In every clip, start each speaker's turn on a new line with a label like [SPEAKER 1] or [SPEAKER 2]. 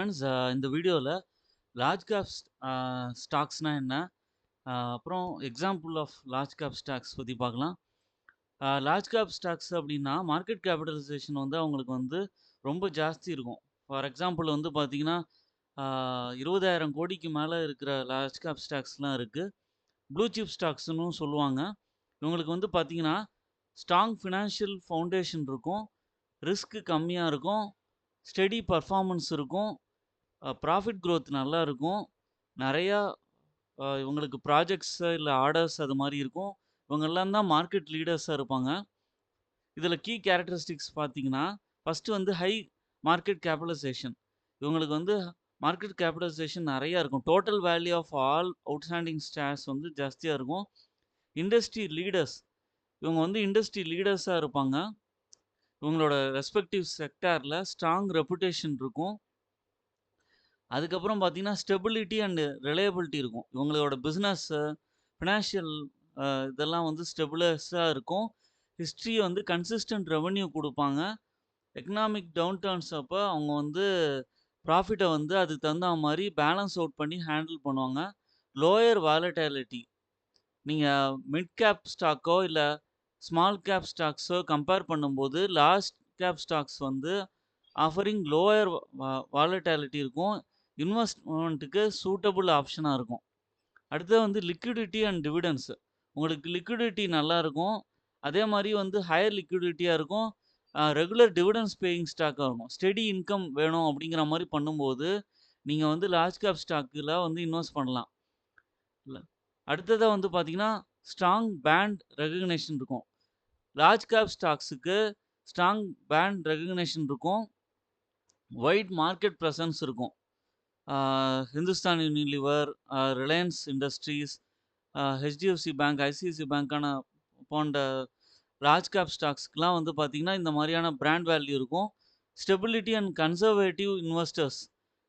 [SPEAKER 1] Friends, இந்த வீடியோவில் large cap ஸ்டாக்ஸ்னால் என்ன, அப்புறம் example of large cap stocks பற்றி பார்க்கலாம். லார்ஜ் கேப் ஸ்டாக்ஸ் அப்படின்னா மார்க்கெட் கேபிட்டலைசேஷன் வந்து அவங்களுக்கு வந்து ரொம்ப ஜாஸ்தி இருக்கும். ஃபார் எக்ஸாம்பிள் வந்து பார்த்தீங்கன்னா 20,000 கோடிக்கு மேலே இருக்கிற லார்ஜ் கேப் ஸ்டாக்ஸ்லாம் இருக்குது. ப்ளூ சிப் ஸ்டாக்ஸ்னு சொல்லுவாங்க. இவங்களுக்கு வந்து பார்த்தீங்கன்னா ஸ்ட்ராங் ஃபினான்ஷியல் ஃபவுண்டேஷன் இருக்கும், ரிஸ்க் கம்மியாக இருக்கும், ஸ்டெடி பர்ஃபார்மன்ஸ் இருக்கும், ப்ராஃபிட் growth நல்லா இருக்கும். நெறையா இவங்களுக்கு ப்ராஜெக்ட்ஸ் இல்ல ஆர்டர்ஸ் அது மாரி இருக்கும். இவங்கெல்லாம் தான் மார்க்கெட் லீடர்ஸா இருப்பாங்க. இதில கீ கேரக்டரிஸ்டிக்ஸ் பார்த்தீங்கன்னா, ஃபர்ஸ்ட்டு வந்து ஹை மார்க்கெட் கேபிடலைசேஷன். இவங்களுக்கு வந்து மார்க்கெட் கேபிடலைசேஷன் நெறையா இருக்கும். Total value of all outstanding shares வந்து ஜாஸ்தியா இருக்கும். Industry leaders. இவங்க வந்து இண்டஸ்ட்ரி லீடர்ஸா இருப்பாங்க. இவங்களோட ரெஸ்பெக்டிவ் செக்டார்ல ஸ்ட்ராங் ரெப்புடேஷன் இருக்கும். அதுக்கப்புறம் பார்த்தீங்கன்னா, ஸ்டெபிலிட்டி அண்ட் ரிலையபிலிட்டி இருக்கும். இவங்களோட பிசினஸ்ஸு, ஃபினான்ஷியல் இதெல்லாம் வந்து ஸ்டெபிலைஸ்டா இருக்கும். ஹிஸ்ட்ரி வந்து கன்சிஸ்டன்ட் ரெவென்யூ குடுப்பாங்க. எக்கனாமிக் டவுன் டர்ன்ஸ் அப்ப அவங்க வந்து ப்ராஃபிட்ட வந்து அதுக்கு தகுந்தா மாரி பேலன்ஸ் அவுட் பண்ணி ஹேண்டில் பண்ணுவாங்க. Lower volatility. நீங்க மிட் கேப் ஸ்டாக்கோ, இல்ல ஸ்மால் கேப் ஸ்டாக்ஸோ கம்பேர் பண்ணும்போது, லார்ஜ் கேப் ஸ்டாக்ஸ் வந்து ஆஃபரிங் லோயர் வாலட்டிலிட்டி இருக்கும். இன்வெஸ்ட்மென்ட்‌க்கு சூட்டபிள் ஆப்ஷனா இருக்கும். அடுத்தது வந்து லிக்விடிட்டி அண்ட் டிவிடெண்ட்ஸ். உங்களுக்கு லிக்விடிட்டி நல்லா இருக்கும். அதே மாரி வந்து ஹையர் லிக்விடிட்டியா இருக்கும். ரெகுலர் டிவிடெண்ட்ஸ் பேயிங் ஸ்டாக்கா இருக்கும். ஸ்டெடி இன்கம் வேணும் அப்படிங்கிற மாரி பண்ணும்போது, நீங்க வந்து லார்ஜ் கேப் ஸ்டாக்ல வந்து இன்வெஸ்ட் பண்ணலாம். இல்ல. அடுத்ததா வந்து பார்த்தீங்கன்னா, ஸ்ட்ராங் பிராண்ட் ரெகக்னிஷன் இருக்கும். லார்ஜ் கேப் ஸ்டாக்ஸ்‌க்கு ஸ்ட்ராங் பிராண்ட் ரெகக்னிஷன் இருக்கும். வைட் மார்க்கெட் பிரசன்ஸ் இருக்கும். Hindustan Unilever, Reliance Industries, HDFC bank, ICICI பேங்க்கான போன்ற லார்ஜ் கேப் ஸ்டாக்ஸ்க்குலாம் வந்து பார்த்தீங்கன்னா, இந்த மாரியான பிராண்ட் வேல்யூ இருக்கும். Stability and conservative investors.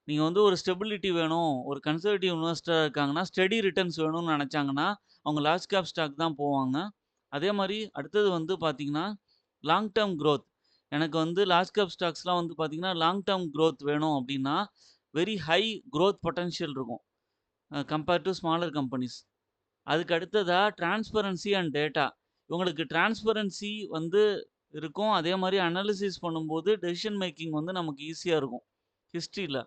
[SPEAKER 1] நீங்க வந்து ஒரு ஸ்டெபிலிட்டி வேணும், ஒரு கன்சர்வேட்டிவ் இன்வெஸ்டரா இருக்காங்கன்னா, ஸ்டெடி ரிட்டர்ன்ஸ் வேணும்னு நெனச்சாங்கன்னா, அவங்க லார்ஜ் கேப் ஸ்டாக் தான் போவாங்க. அதே மாரி அடுத்தது வந்து பார்த்தீங்கன்னா, லாங் டெர்ம் குரோத். எனக்கு வந்து லார்ஜ் கேப் ஸ்டாக்ஸ்லாம் வந்து பார்த்தீங்கன்னா, லாங் டெர்ம் குரோத் வேணும் அப்டின்னா, வெரி ஹை குரோத் பொட்டன்ஷியல் இருக்கும். Compare to smaller companies. அதுக்கு அடுத்ததா டிரான்ஸ்பரன்சி அண்ட் டேட்டா. இவங்களுக்கு டிரான்ஸ்பரன்சி வந்து இருக்கும். அதே மாரி அனாலிசிஸ் பண்ணும்போது டெசிஷன் மேக்கிங் வந்து நமக்கு ஈஸியா இருக்கும். ஹிஸ்ட்ரில.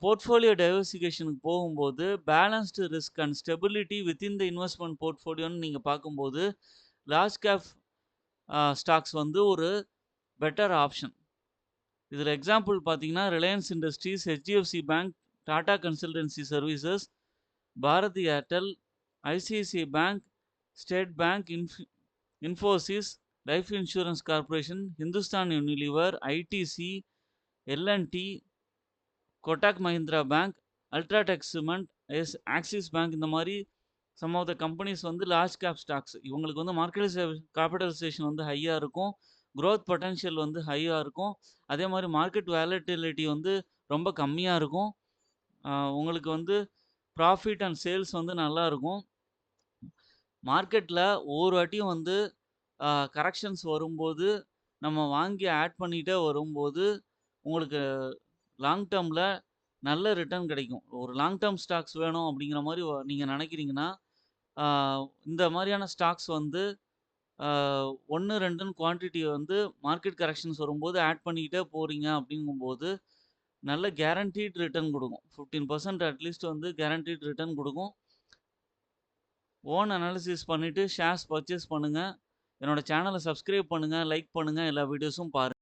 [SPEAKER 1] போர்ட்ஃபோலியோ டைவர்சிஃபிகேஷனுக்கு போகும்போது, balanced risk and stability within the investment போர்ட்ஃபோலியோன்னு நீங்க பார்க்கும்போது, லார்ஜ் கேப் ஸ்டாக்ஸ் வந்து ஒரு பெட்டர் ஆப்ஷன். இதில எக்ஸாம்பிள் பார்த்தீங்கன்னா, Reliance Industries, HDFC bank, Tata consultancy services, Bharti Airtel, ICICI bank, state bank, Infosys, life insurance corporation, Hindustan Unilever, ITC, L&T, Kotak Mahindra bank, UltraTech cement, Axis bank இந்த மாரி some of the companies வந்து large cap stocks. இவங்களுக்கு வந்து market capitalisation வந்து ஹையா இருக்கும். Growth potential வந்து ஹையா இருக்கும். அதே மாரி மார்க்கெட் வாலட்டிலிட்டி வந்து ரொம்ப கம்மியா இருக்கும். உங்களுக்கு வந்து ப்ராஃபிட் அண்ட் சேல்ஸ் வந்து நல்லா இருக்கும். மார்க்கெட்ல ஒவ்வொரு வாட்டியும் வந்து கரெக்ஷன்ஸ் வரும்போது, நம்ம வாங்கி ஆட் பண்ணிட்டே வரும்போது, உங்களுக்கு லாங் டெர்ம்ல நல்ல ரிட்டர்ன் கிடைக்கும். ஒரு லாங் டெர்ம் ஸ்டாக்ஸ் வேணும் அப்படிங்கிற மாரி நீங்க நினைக்கிறீங்கன்னா, ஆ இந்த மாரியான ஸ்டாக்ஸ் வந்து 1, 2ன்னு குவான்டிட்டி வந்து மார்க்கெட் கரெக்ஷன்ஸ் வரும்போது ஆட் பண்ணிக்கிட்டே போறீங்க அப்படிங்கும்போது, நல்ல கேரன்டீட் ரிட்டர்ன் குடுக்கும். 15% அட்லீஸ்ட் வந்து கேரன்டீட் ரிட்டர்ன் குடுக்கும். ஓன் அனாலிசிஸ் பண்ணிட்டு ஷேர்ஸ் பர்ச்சேஸ் பண்ணுங்க. என்னோட சேனல சப்ஸ்கிரைப் பண்ணுங்க, லைக் பண்ணுங்க, எல்லா வீடியோஸும் பாருங்க.